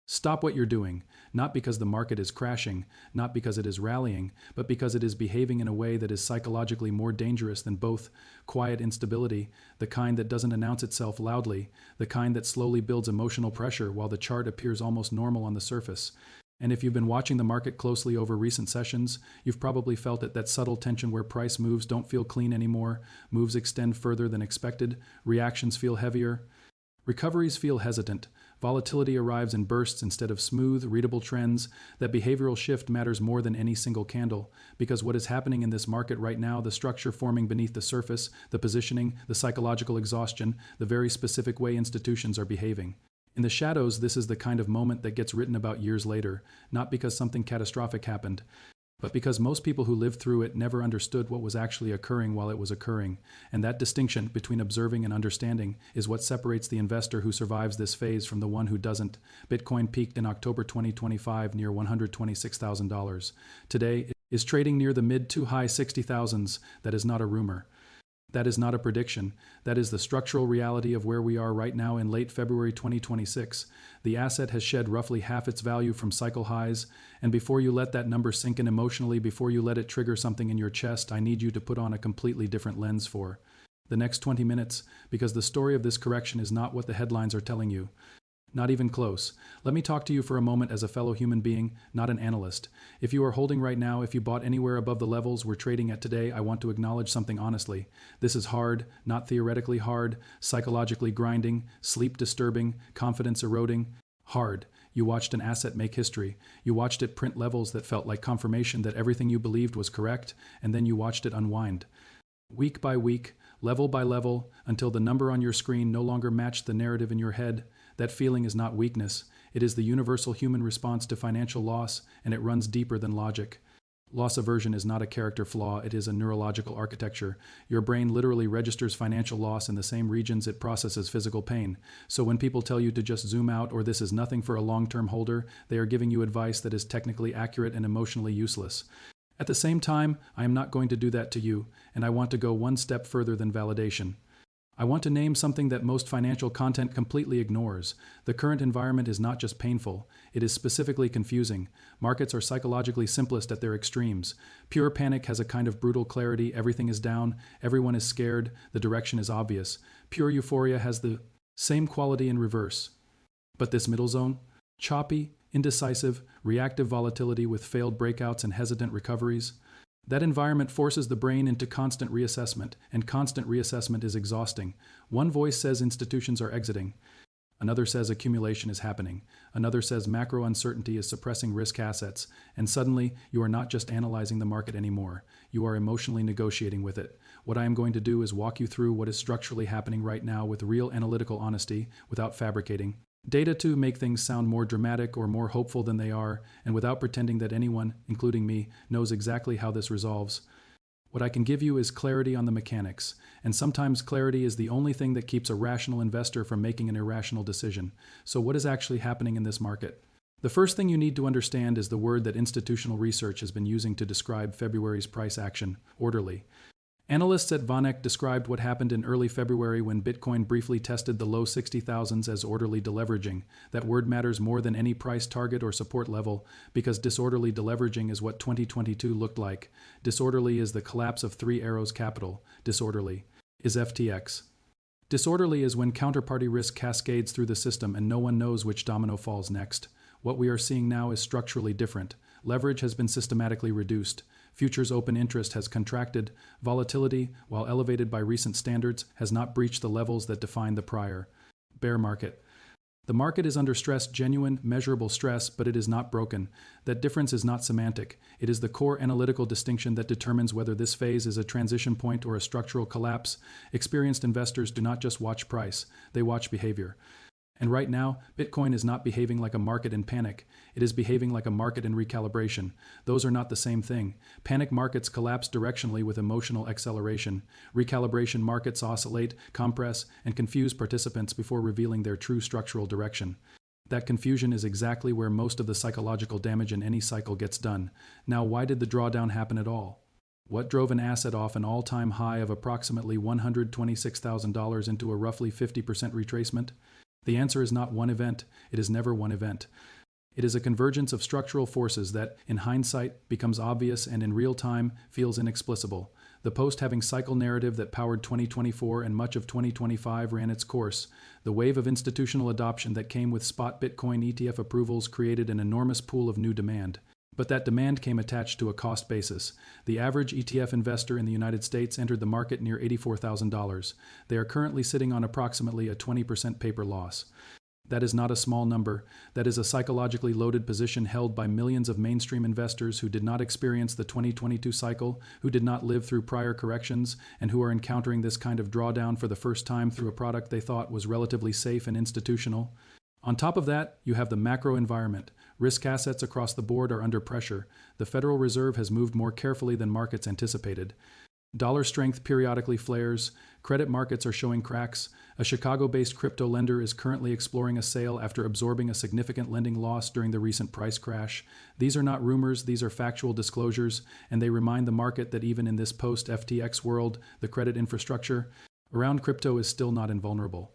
Stop what you're doing, not because the market is crashing, not because it is rallying, but because it is behaving in a way that is psychologically more dangerous than both quiet instability, the kind that doesn't announce itself loudly, the kind that slowly builds emotional pressure while the chart appears almost normal on the surface. And if you've been watching the market closely over recent sessions, you've probably felt it, that subtle tension where price moves don't feel clean anymore, moves extend further than expected, reactions feel heavier. Recoveries feel hesitant. Volatility arrives in bursts instead of smooth, readable trends. That behavioral shift matters more than any single candle, because what is happening in this market right now, the structure forming beneath the surface, the positioning, the psychological exhaustion, the very specific way institutions are behaving. In the shadows, this is the kind of moment that gets written about years later, not because something catastrophic happened, but because most people who lived through it never understood what was actually occurring while it was occurring. And that distinction between observing and understanding is what separates the investor who survives this phase from the one who doesn't. Bitcoin peaked in October 2025 near $126,000. Today, it is trading near the mid to high 60,000s. That is not a rumor. That is not a prediction. That is the structural reality of where we are right now in late February 2026. The asset has shed roughly half its value from cycle highs, and before you let that number sink in emotionally, before you let it trigger something in your chest, I need you to put on a completely different lens for the next 20 minutes, because the story of this correction is not what the headlines are telling you. Not even close. Let me talk to you for a moment as a fellow human being, not an analyst. If you are holding right now, if you bought anywhere above the levels we're trading at today, I want to acknowledge something honestly. This is hard, not theoretically hard, psychologically grinding, sleep disturbing, confidence eroding. Hard. You watched an asset make history. You watched it print levels that felt like confirmation that everything you believed was correct, and then you watched it unwind. Week by week, level by level, until the number on your screen no longer matched the narrative in your head. That feeling is not weakness. It is the universal human response to financial loss, and it runs deeper than logic. Loss aversion is not a character flaw, it is a neurological architecture. Your brain literally registers financial loss in the same regions it processes physical pain. So when people tell you to just zoom out or this is nothing for a long-term holder, they are giving you advice that is technically accurate and emotionally useless. At the same time, I am not going to do that to you, and I want to go one step further than validation. I want to name something that most financial content completely ignores. The current environment is not just painful, it is specifically confusing. Markets are psychologically simplest at their extremes. Pure panic has a kind of brutal clarity, everything is down, everyone is scared, the direction is obvious. Pure euphoria has the same quality in reverse. But this middle zone? Choppy, indecisive, reactive volatility with failed breakouts and hesitant recoveries? That environment forces the brain into constant reassessment, and constant reassessment is exhausting. One voice says institutions are exiting. Another says accumulation is happening. Another says macro uncertainty is suppressing risk assets. And suddenly, you are not just analyzing the market anymore. You are emotionally negotiating with it. What I am going to do is walk you through what is structurally happening right now with real analytical honesty, without fabricating data to make things sound more dramatic or more hopeful than they are, and without pretending that anyone, including me, knows exactly how this resolves. What I can give you is clarity on the mechanics, and sometimes clarity is the only thing that keeps a rational investor from making an irrational decision. So what is actually happening in this market? The first thing you need to understand is the word that institutional research has been using to describe February's price action: orderly. Analysts at VanEck described what happened in early February when Bitcoin briefly tested the low 60,000s as orderly deleveraging. That word matters more than any price target or support level, because disorderly deleveraging is what 2022 looked like. Disorderly is the collapse of Three Arrows Capital. Disorderly is FTX. Disorderly is when counterparty risk cascades through the system and no one knows which domino falls next. What we are seeing now is structurally different. Leverage has been systematically reduced. Futures open interest has contracted. Volatility, while elevated by recent standards, has not breached the levels that defined the prior bear market. The market is under stress, genuine, measurable stress, but it is not broken. That difference is not semantic. It is the core analytical distinction that determines whether this phase is a transition point or a structural collapse. Experienced investors do not just watch price, they watch behavior. And right now, Bitcoin is not behaving like a market in panic. It is behaving like a market in recalibration. Those are not the same thing. Panic markets collapse directionally with emotional acceleration. Recalibration markets oscillate, compress, and confuse participants before revealing their true structural direction. That confusion is exactly where most of the psychological damage in any cycle gets done. Now, why did the drawdown happen at all? What drove an asset off an all-time high of approximately $126,000 into a roughly 50% retracement? The answer is not one event. It is never one event. It is a convergence of structural forces that, in hindsight, becomes obvious and in real time feels inexplicable. The post-halving cycle narrative that powered 2024 and much of 2025 ran its course. The wave of institutional adoption that came with spot Bitcoin ETF approvals created an enormous pool of new demand. But that demand came attached to a cost basis. The average ETF investor in the United States entered the market near $84,000. They are currently sitting on approximately a 20% paper loss. That is not a small number. That is a psychologically loaded position held by millions of mainstream investors who did not experience the 2022 cycle, who did not live through prior corrections, and who are encountering this kind of drawdown for the first time through a product they thought was relatively safe and institutional. On top of that, you have the macro environment. Risk assets across the board are under pressure. The Federal Reserve has moved more carefully than markets anticipated. Dollar strength periodically flares. Credit markets are showing cracks. A Chicago-based crypto lender is currently exploring a sale after absorbing a significant lending loss during the recent price crash. These are not rumors, these are factual disclosures, and they remind the market that even in this post-FTX world, the credit infrastructure around crypto is still not invulnerable.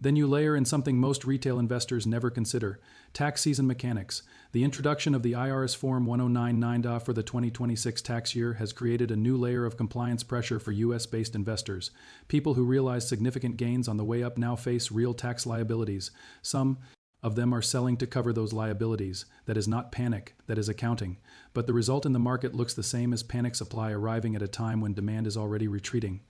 Then you layer in something most retail investors never consider: tax season mechanics. The introduction of the IRS Form 1099 for the 2026 tax year has created a new layer of compliance pressure for US-based investors. People who realized significant gains on the way up now face real tax liabilities. Some of them are selling to cover those liabilities. That is not panic, that is accounting. But the result in the market looks the same as panic supply arriving at a time when demand is already retreating.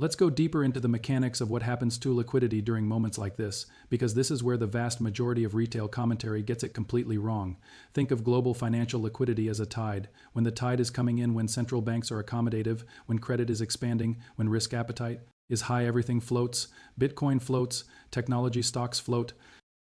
Let's go deeper into the mechanics of what happens to liquidity during moments like this, because this is where the vast majority of retail commentary gets it completely wrong. Think of global financial liquidity as a tide. When the tide is coming in, when central banks are accommodative, when credit is expanding, when risk appetite is high, everything floats. Bitcoin floats, technology stocks float.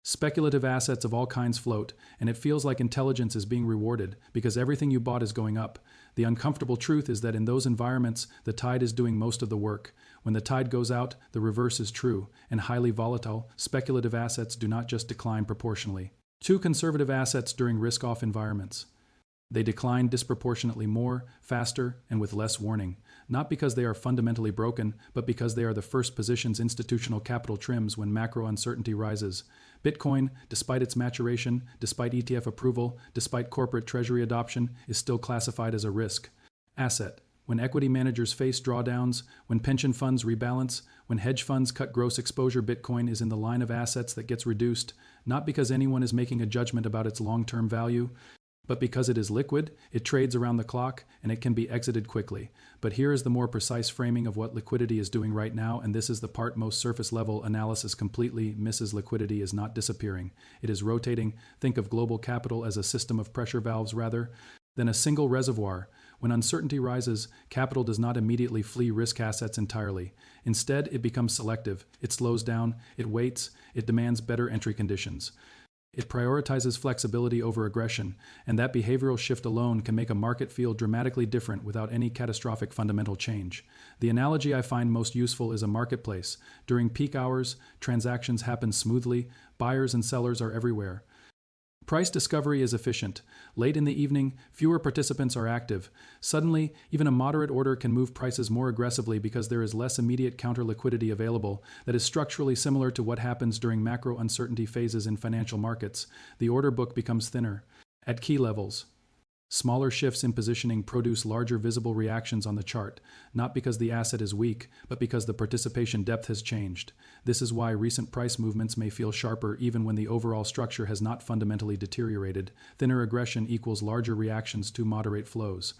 Speculative assets of all kinds float, and it feels like intelligence is being rewarded because everything you bought is going up. The uncomfortable truth is that in those environments, the tide is doing most of the work. When the tide goes out, the reverse is true, and highly volatile, speculative assets do not just decline proportionally to conservative assets during risk-off environments. They decline disproportionately more, faster, and with less warning, not because they are fundamentally broken, but because they are the first positions institutional capital trims when macro uncertainty rises. Bitcoin, despite its maturation, despite ETF approval, despite corporate treasury adoption, is still classified as a risk asset. When equity managers face drawdowns, when pension funds rebalance, when hedge funds cut gross exposure, Bitcoin is in the line of assets that gets reduced, not because anyone is making a judgment about its long-term value, but because it is liquid, it trades around the clock, and it can be exited quickly. But here is the more precise framing of what liquidity is doing right now, and this is the part most surface-level analysis completely misses. Liquidity is not disappearing. It is rotating. Think of global capital as a system of pressure valves rather than a single reservoir. When uncertainty rises, capital does not immediately flee risk assets entirely. Instead, it becomes selective. It slows down. It waits. It demands better entry conditions. It prioritizes flexibility over aggression, and that behavioral shift alone can make a market feel dramatically different without any catastrophic fundamental change. The analogy I find most useful is a marketplace. During peak hours, transactions happen smoothly, buyers and sellers are everywhere. Price discovery is efficient. Late in the evening, fewer participants are active. Suddenly, even a moderate order can move prices more aggressively because there is less immediate counter liquidity available. That is structurally similar to what happens during macro uncertainty phases in financial markets. The order book becomes thinner. At key levels, smaller shifts in positioning produce larger visible reactions on the chart, not because the asset is weak, but because the participation depth has changed. This is why recent price movements may feel sharper even when the overall structure has not fundamentally deteriorated. Thinner aggression equals larger reactions to moderate flows.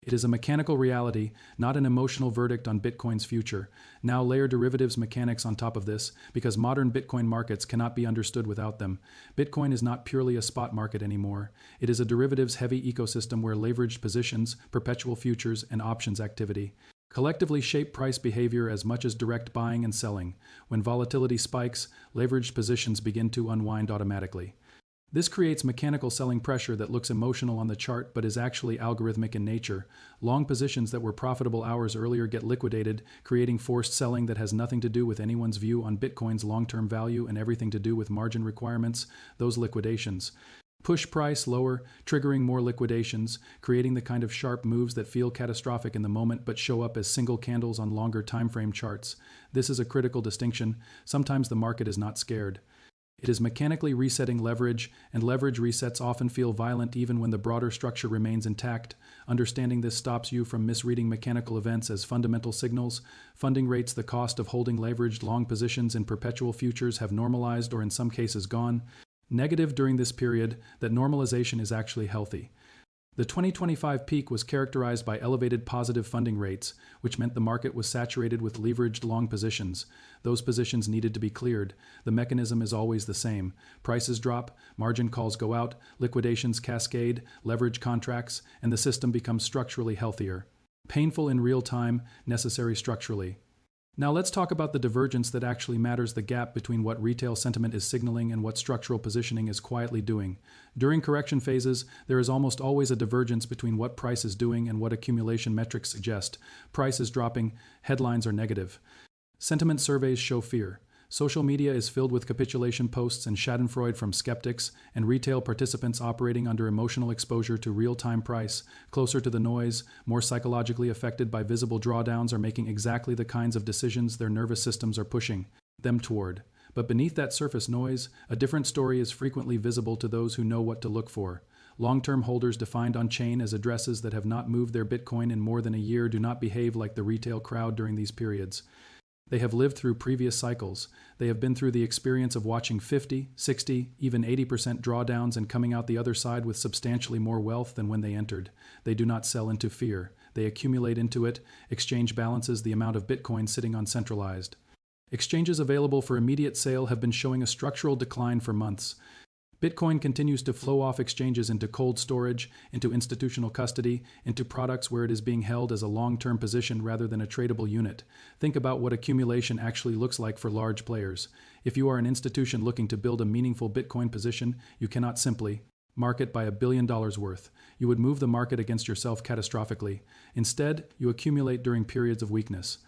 It is a mechanical reality, not an emotional verdict on Bitcoin's future. Now layer derivatives mechanics on top of this, because modern Bitcoin markets cannot be understood without them. Bitcoin is not purely a spot market anymore. It is a derivatives-heavy ecosystem where leveraged positions, perpetual futures, and options activity collectively shape price behavior as much as direct buying and selling. When volatility spikes, leveraged positions begin to unwind automatically. This creates mechanical selling pressure that looks emotional on the chart but is actually algorithmic in nature. Long positions that were profitable hours earlier get liquidated, creating forced selling that has nothing to do with anyone's view on Bitcoin's long-term value and everything to do with margin requirements. Those liquidations push price lower, triggering more liquidations, creating the kind of sharp moves that feel catastrophic in the moment but show up as single candles on longer timeframe charts. This is a critical distinction. Sometimes the market is not scared. It is mechanically resetting leverage, and leverage resets often feel violent even when the broader structure remains intact. Understanding this stops you from misreading mechanical events as fundamental signals. Funding rates, the cost of holding leveraged long positions in perpetual futures, have normalized or in some cases gone negative during this period. That normalization is actually healthy. The 2025 peak was characterized by elevated positive funding rates, which meant the market was saturated with leveraged long positions. Those positions needed to be cleared. The mechanism is always the same. Prices drop, margin calls go out, liquidations cascade, leverage contracts, and the system becomes structurally healthier. Painful in real time, necessary structurally. Now let's talk about the divergence that actually matters, the gap between what retail sentiment is signaling and what structural positioning is quietly doing. During correction phases, there is almost always a divergence between what price is doing and what accumulation metrics suggest. Price is dropping, headlines are negative. Sentiment surveys show fear. Social media is filled with capitulation posts and schadenfreude from skeptics, and retail participants operating under emotional exposure to real-time price, closer to the noise, more psychologically affected by visible drawdowns, are making exactly the kinds of decisions their nervous systems are pushing them toward. But beneath that surface noise, a different story is frequently visible to those who know what to look for. Long-term holders defined on-chain as addresses that have not moved their Bitcoin in more than a year do not behave like the retail crowd during these periods. They have lived through previous cycles. They have been through the experience of watching 50, 60, even 80% drawdowns and coming out the other side with substantially more wealth than when they entered. They do not sell into fear. They accumulate into it. Exchange balances the amount of Bitcoin sitting on centralized exchanges available for immediate sale have been showing a structural decline for months. Bitcoin continues to flow off exchanges into cold storage, into institutional custody, into products where it is being held as a long-term position rather than a tradable unit. Think about what accumulation actually looks like for large players. If you are an institution looking to build a meaningful Bitcoin position, you cannot simply market by $1 billion worth. You would move the market against yourself catastrophically. Instead, you accumulate during periods of weakness.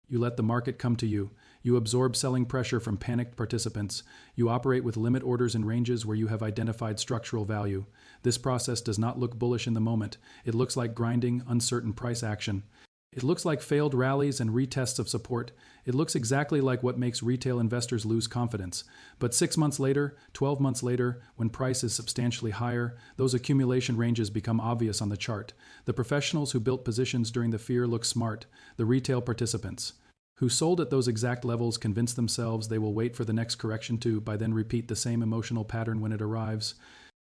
You let the market come to you. You absorb selling pressure from panicked participants. You operate with limit orders in ranges where you have identified structural value. This process does not look bullish in the moment. It looks like grinding, uncertain price action. It looks like failed rallies and retests of support. It looks exactly like what makes retail investors lose confidence. But 6 months later, 12 months later, when price is substantially higher, those accumulation ranges become obvious on the chart. The professionals who built positions during the fear look smart. The retail participants who sold at those exact levels convince themselves they will wait for the next correction to, by then, repeat the same emotional pattern when it arrives.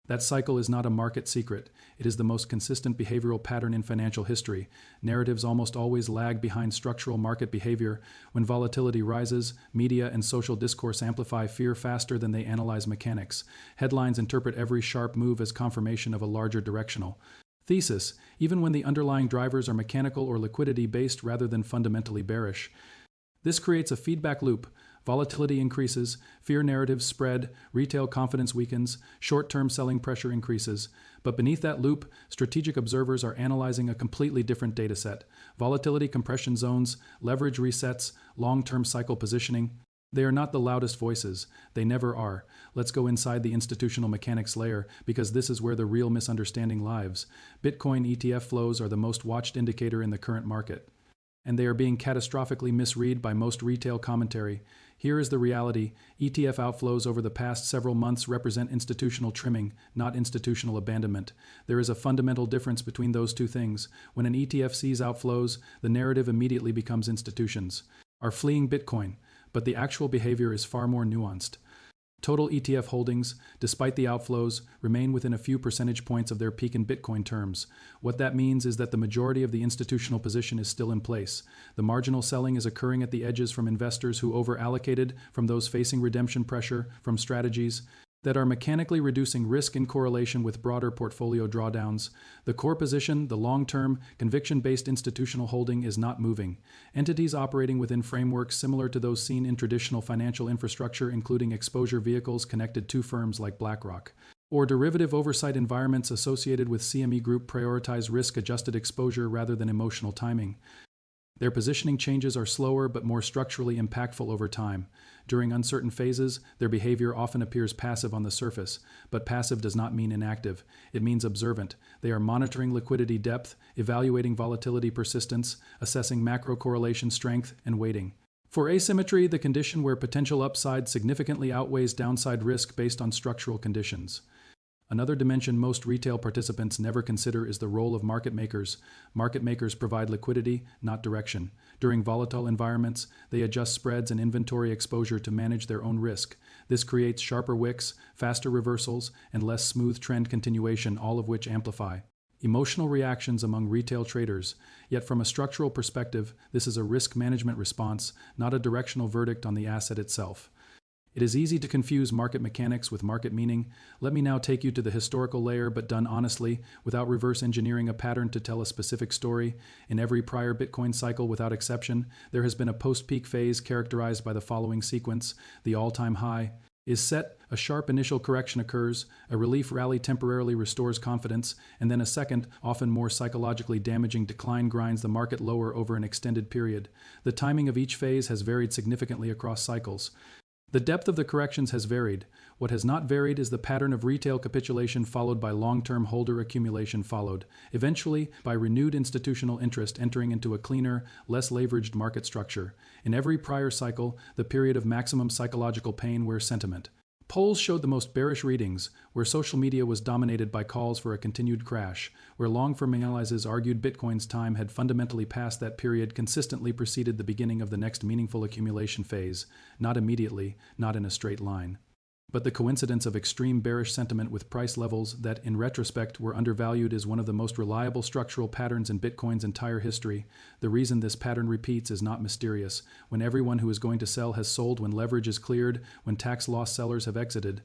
That cycle is not a market secret. It is the most consistent behavioral pattern in financial history. Narratives almost always lag behind structural market behavior. When volatility rises, media and social discourse amplify fear faster than they analyze mechanics. Headlines interpret every sharp move as confirmation of a larger directional thesis, even when the underlying drivers are mechanical or liquidity-based rather than fundamentally bearish. This creates a feedback loop. Volatility increases, fear narratives spread, retail confidence weakens, short-term selling pressure increases. But beneath that loop, strategic observers are analyzing a completely different dataset. Volatility compression zones, leverage resets, long-term cycle positioning. They are not the loudest voices. They never are. Let's go inside the institutional mechanics layer, because this is where the real misunderstanding lives. Bitcoin ETF flows are the most watched indicator in the current market, and they are being catastrophically misread by most retail commentary. Here is the reality. ETF outflows over the past several months represent institutional trimming, not institutional abandonment. There is a fundamental difference between those two things. When an ETF sees outflows, the narrative immediately becomes institutions are fleeing Bitcoin, but the actual behavior is far more nuanced. Total ETF holdings, despite the outflows, remain within a few percentage points of their peak in Bitcoin terms. What that means is that the majority of the institutional position is still in place. The marginal selling is occurring at the edges from investors who over-allocated, from those facing redemption pressure, from strategies that are mechanically reducing risk in correlation with broader portfolio drawdowns. The core position, the long-term, conviction-based institutional holding, is not moving. Entities operating within frameworks similar to those seen in traditional financial infrastructure, including exposure vehicles connected to firms like BlackRock, or derivative oversight environments associated with CME Group, prioritize risk-adjusted exposure rather than emotional timing. Their positioning changes are slower but more structurally impactful over time. During uncertain phases, their behavior often appears passive on the surface, but passive does not mean inactive. It means observant. They are monitoring liquidity depth, evaluating volatility persistence, assessing macro correlation strength, and waiting For asymmetry, the condition where potential upside significantly outweighs downside risk based on structural conditions. Another dimension most retail participants never consider is the role of market makers. Market makers provide liquidity, not direction. During volatile environments, they adjust spreads and inventory exposure to manage their own risk. This creates sharper wicks, faster reversals, and less smooth trend continuation, all of which amplify emotional reactions among retail traders. Yet from a structural perspective, this is a risk management response, not a directional verdict on the asset itself. It is easy to confuse market mechanics with market meaning. Let me now take you to the historical layer, but done honestly, without reverse engineering a pattern to tell a specific story. In every prior Bitcoin cycle, without exception, there has been a post-peak phase characterized by the following sequence. The all-time high is set, a sharp initial correction occurs, a relief rally temporarily restores confidence, and then a second, often more psychologically damaging decline grinds the market lower over an extended period. The timing of each phase has varied significantly across cycles. The depth of the corrections has varied. What has not varied is the pattern of retail capitulation followed by long-term holder accumulation followed, eventually by renewed institutional interest entering into a cleaner, less leveraged market structure. In every prior cycle, the period of maximum psychological pain where sentiment. Polls showed the most bearish readings, where social media was dominated by calls for a continued crash, where long-term analysts argued Bitcoin's time had fundamentally passed that period consistently preceded the beginning of the next meaningful accumulation phase, not immediately, not in a straight line. But the coincidence of extreme bearish sentiment with price levels that, in retrospect, were undervalued is one of the most reliable structural patterns in Bitcoin's entire history. The reason this pattern repeats is not mysterious. When everyone who is going to sell has sold, when leverage is cleared, when tax loss sellers have exited,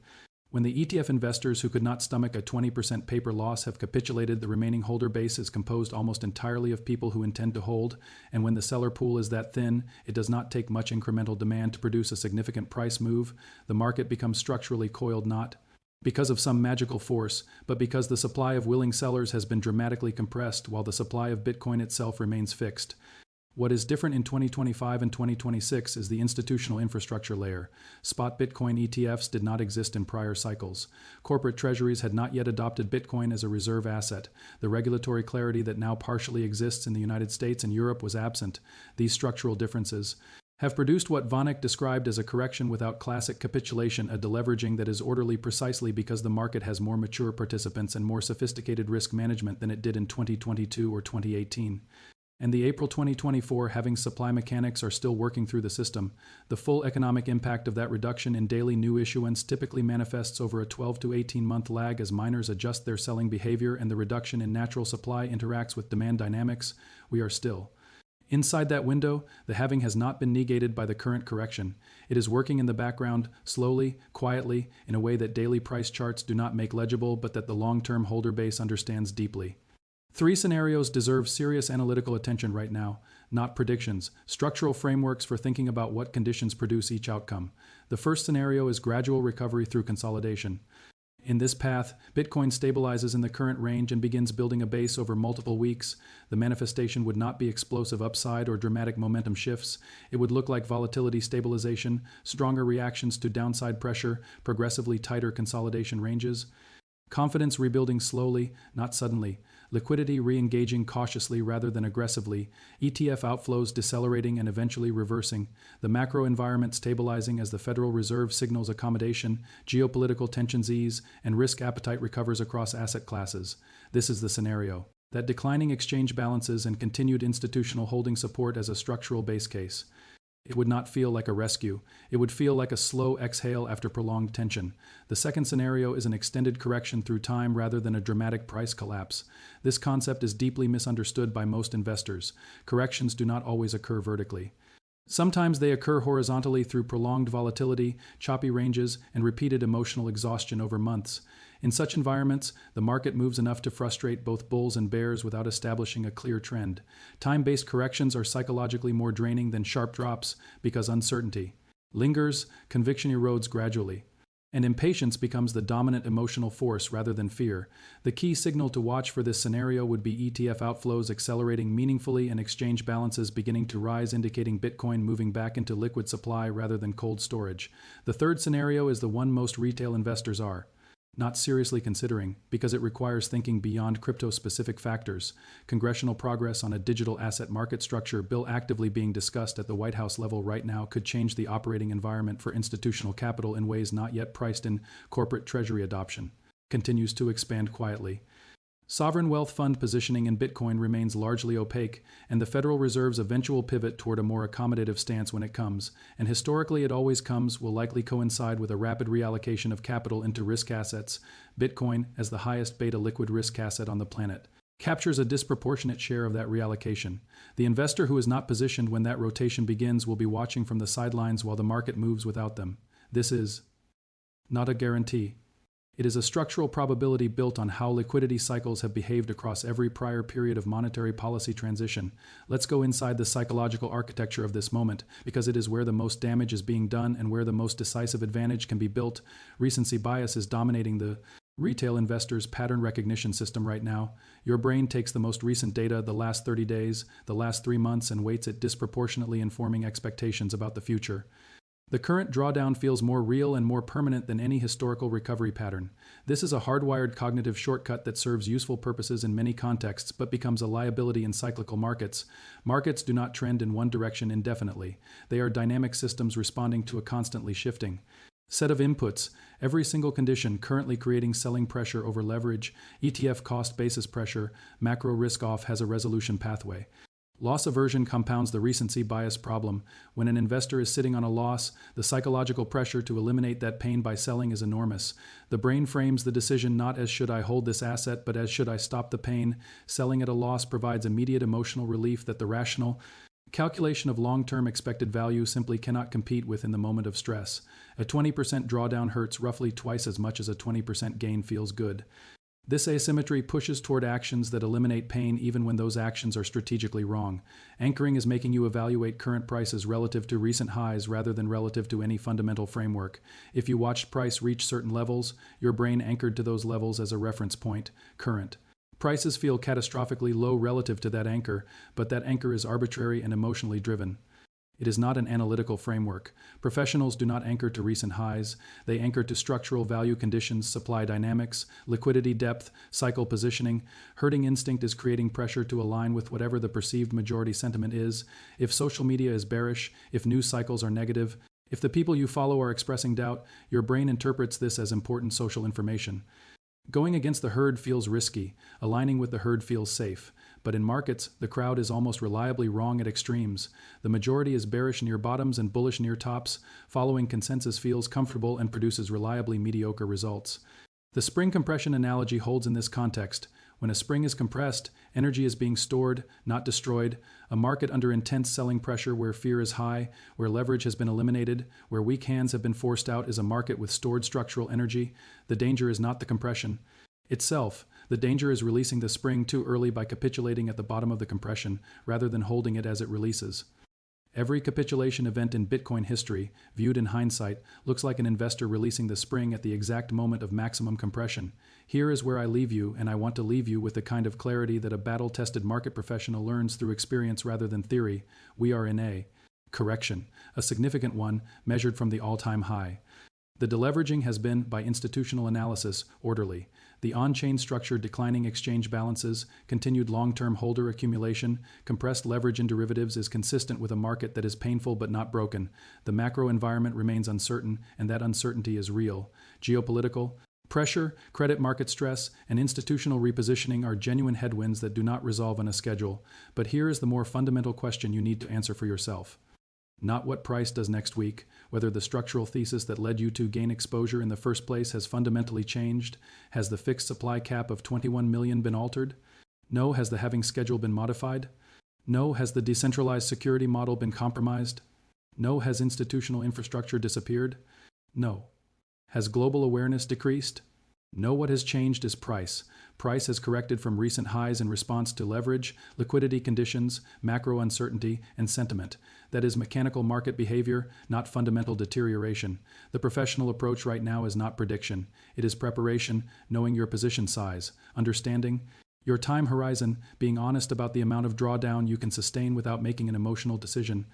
when the ETF investors who could not stomach a 20% paper loss have capitulated, the remaining holder base is composed almost entirely of people who intend to hold, and when the seller pool is that thin, it does not take much incremental demand to produce a significant price move. The market becomes structurally coiled not because of some magical force, but because the supply of willing sellers has been dramatically compressed while the supply of Bitcoin itself remains fixed. What is different in 2025 and 2026 is the institutional infrastructure layer. Spot Bitcoin ETFs did not exist in prior cycles. Corporate treasuries had not yet adopted Bitcoin as a reserve asset. The regulatory clarity that now partially exists in the United States and Europe was absent. These structural differences have produced what Vanek described as a correction without classic capitulation, a deleveraging that is orderly precisely because the market has more mature participants and more sophisticated risk management than it did in 2022 or 2018. And the April 2024 halving supply mechanics are still working through the system. The full economic impact of that reduction in daily new issuance typically manifests over a 12 to 18-month lag as miners adjust their selling behavior and the reduction in natural supply interacts with demand dynamics. We are still inside that window. The halving has not been negated by the current correction. It is working in the background, slowly, quietly, in a way that daily price charts do not make legible but that the long-term holder base understands deeply. 3 scenarios deserve serious analytical attention right now, not predictions, structural frameworks for thinking about what conditions produce each outcome. The first scenario is gradual recovery through consolidation. In this path, Bitcoin stabilizes in the current range and begins building a base over multiple weeks. The manifestation would not be explosive upside or dramatic momentum shifts. It would look like volatility stabilization, stronger reactions to downside pressure, progressively tighter consolidation ranges. Confidence rebuilding slowly, not suddenly. Liquidity re-engaging cautiously rather than aggressively. ETF outflows decelerating and eventually reversing. The macro environment stabilizing as the Federal Reserve signals accommodation, geopolitical tensions ease, and risk appetite recovers across asset classes. This is the scenario that declining exchange balances and continued institutional holding support as a structural base case. It would not feel like a rescue. It would feel like a slow exhale after prolonged tension. The second scenario is an extended correction through time rather than a dramatic price collapse. This concept is deeply misunderstood by most investors. Corrections do not always occur vertically. Sometimes they occur horizontally through prolonged volatility, choppy ranges, and repeated emotional exhaustion over months. In such environments, the market moves enough to frustrate both bulls and bears without establishing a clear trend. Time-based corrections are psychologically more draining than sharp drops because uncertainty lingers, conviction erodes gradually, and impatience becomes the dominant emotional force rather than fear. The key signal to watch for this scenario would be ETF outflows accelerating meaningfully and exchange balances beginning to rise, indicating Bitcoin moving back into liquid supply rather than cold storage. The third scenario is the one most retail investors are Not seriously considering, because it requires thinking beyond crypto-specific factors. Congressional progress on a digital asset market structure bill actively being discussed at the White House level right now could change the operating environment for institutional capital in ways not yet priced in. Corporate treasury adoption continues to expand quietly. Sovereign wealth fund positioning in Bitcoin remains largely opaque, and the Federal Reserve's eventual pivot toward a more accommodative stance when it comes, and historically it always comes, will likely coincide with a rapid reallocation of capital into risk assets. Bitcoin, as the highest beta liquid risk asset on the planet, captures a disproportionate share of that reallocation. The investor who is not positioned when that rotation begins will be watching from the sidelines while the market moves without them. This is not a guarantee. It is a structural probability built on how liquidity cycles have behaved across every prior period of monetary policy transition. Let's go inside the psychological architecture of this moment, because it is where the most damage is being done and where the most decisive advantage can be built. Recency bias is dominating the retail investor's pattern recognition system right now. Your brain takes the most recent data, the last 30 days, the last 3 months, and weights it disproportionately, informing expectations about the future. The current drawdown feels more real and more permanent than any historical recovery pattern. This is a hardwired cognitive shortcut that serves useful purposes in many contexts, but becomes a liability in cyclical markets. Markets do not trend in one direction indefinitely. They are dynamic systems responding to a constantly shifting set of inputs, every single condition currently creating selling pressure over leverage, ETF cost basis pressure, macro risk off has a resolution pathway. Loss aversion compounds the recency bias problem. When an investor is sitting on a loss, the psychological pressure to eliminate that pain by selling is enormous. The brain frames the decision not as should I hold this asset, but as should I stop the pain. Selling at a loss provides immediate emotional relief that the rational calculation of long-term expected value simply cannot compete with in the moment of stress. A 20% drawdown hurts roughly twice as much as a 20% gain feels good. This asymmetry pushes toward actions that eliminate pain even when those actions are strategically wrong. Anchoring is making you evaluate current prices relative to recent highs rather than relative to any fundamental framework. If you watched price reach certain levels, your brain anchored to those levels as a reference point, current. Prices feel catastrophically low relative to that anchor, but that anchor is arbitrary and emotionally driven. It is not an analytical framework. Professionals do not anchor to recent highs. They anchor to structural value conditions, supply dynamics, liquidity depth, cycle positioning. Herding instinct is creating pressure to align with whatever the perceived majority sentiment is. If social media is bearish, if news cycles are negative, if the people you follow are expressing doubt, your brain interprets this as important social information. Going against the herd feels risky. Aligning with the herd feels safe. But in markets, the crowd is almost reliably wrong at extremes. The majority is bearish near bottoms and bullish near tops. Following consensus feels comfortable and produces reliably mediocre results. The spring compression analogy holds in this context. When a spring is compressed, energy is being stored, not destroyed. A market under intense selling pressure where fear is high, where leverage has been eliminated, where weak hands have been forced out is a market with stored structural energy. The danger is not the compression itself. The danger is releasing the spring too early by capitulating at the bottom of the compression, rather than holding it as it releases. Every capitulation event in Bitcoin history, viewed in hindsight, looks like an investor releasing the spring at the exact moment of maximum compression. Here is where I leave you, and I want to leave you with the kind of clarity that a battle-tested market professional learns through experience rather than theory. We are in a correction, a significant one, measured from the all-time high. The deleveraging has been, by institutional analysis, orderly. The on-chain structure, declining exchange balances, continued long-term holder accumulation, compressed leverage in derivatives is consistent with a market that is painful but not broken. The macro environment remains uncertain, and that uncertainty is real. Geopolitical pressure, credit market stress, and institutional repositioning are genuine headwinds that do not resolve on a schedule. But here is the more fundamental question you need to answer for yourself. Not what price does next week, whether the structural thesis that led you to gain exposure in the first place has fundamentally changed. Has the fixed supply cap of 21 million been altered? No. Has the halving schedule been modified? No. Has the decentralized security model been compromised? No. Has institutional infrastructure disappeared? No. Has global awareness decreased? No. What has changed is price. Price has corrected from recent highs in response to leverage, liquidity conditions, macro uncertainty, and sentiment. That is mechanical market behavior, not fundamental deterioration. The professional approach right now is not prediction. It is preparation, knowing your position size, understanding your time horizon, being honest about the amount of drawdown you can sustain without making an emotional decision.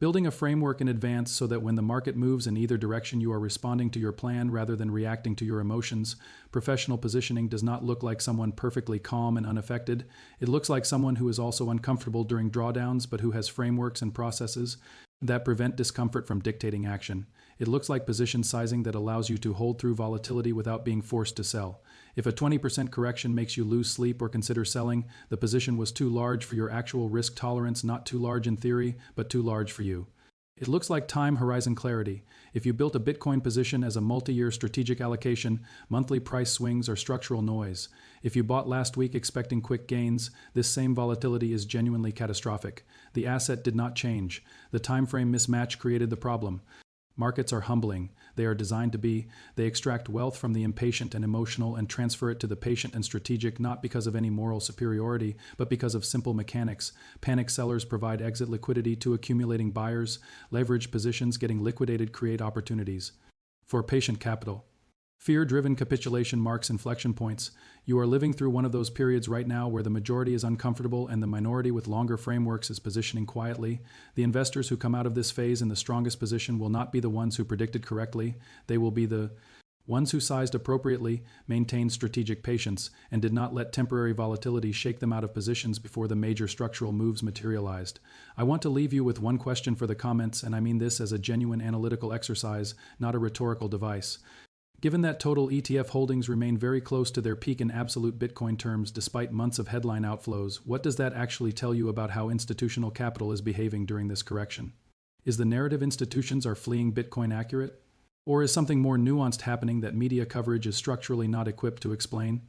Building a framework in advance so that when the market moves in either direction, you are responding to your plan rather than reacting to your emotions. Professional positioning does not look like someone perfectly calm and unaffected. It looks like someone who is also uncomfortable during drawdowns, but who has frameworks and processes that prevent discomfort from dictating action. It looks like position sizing that allows you to hold through volatility without being forced to sell. If a 20% correction makes you lose sleep or consider selling, the position was too large for your actual risk tolerance, not too large in theory, but too large for you. It looks like time horizon clarity. If you built a Bitcoin position as a multi-year strategic allocation, monthly price swings are structural noise. If you bought last week expecting quick gains, this same volatility is genuinely catastrophic. The asset did not change. The time frame mismatch created the problem. Markets are humbling. They are designed to be. They extract wealth from the impatient and emotional and transfer it to the patient and strategic, not because of any moral superiority, but because of simple mechanics. Panic sellers provide exit liquidity to accumulating buyers. Leveraged positions getting liquidated create opportunities. For patient capital. Fear-driven capitulation marks inflection points. You are living through one of those periods right now where the majority is uncomfortable and the minority with longer frameworks is positioning quietly. The investors who come out of this phase in the strongest position will not be the ones who predicted correctly. They will be the ones who sized appropriately, maintained strategic patience, and did not let temporary volatility shake them out of positions before the major structural moves materialized. I want to leave you with one question for the comments, and I mean this as a genuine analytical exercise, not a rhetorical device. Given that total ETF holdings remain very close to their peak in absolute Bitcoin terms despite months of headline outflows, what does that actually tell you about how institutional capital is behaving during this correction? Is the narrative institutions are fleeing Bitcoin accurate? Or is something more nuanced happening that media coverage is structurally not equipped to explain?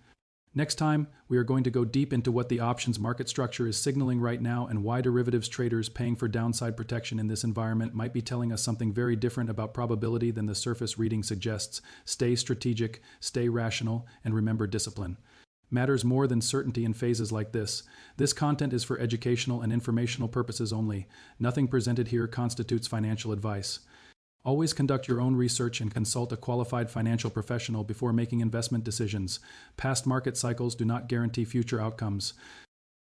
Next time, we are going to go deep into what the options market structure is signaling right now and why derivatives traders paying for downside protection in this environment might be telling us something very different about probability than the surface reading suggests. Stay strategic, stay rational, and remember discipline matters more than certainty in phases like this. This content is for educational and informational purposes only. Nothing presented here constitutes financial advice. Always conduct your own research and consult a qualified financial professional before making investment decisions. Past market cycles do not guarantee future outcomes.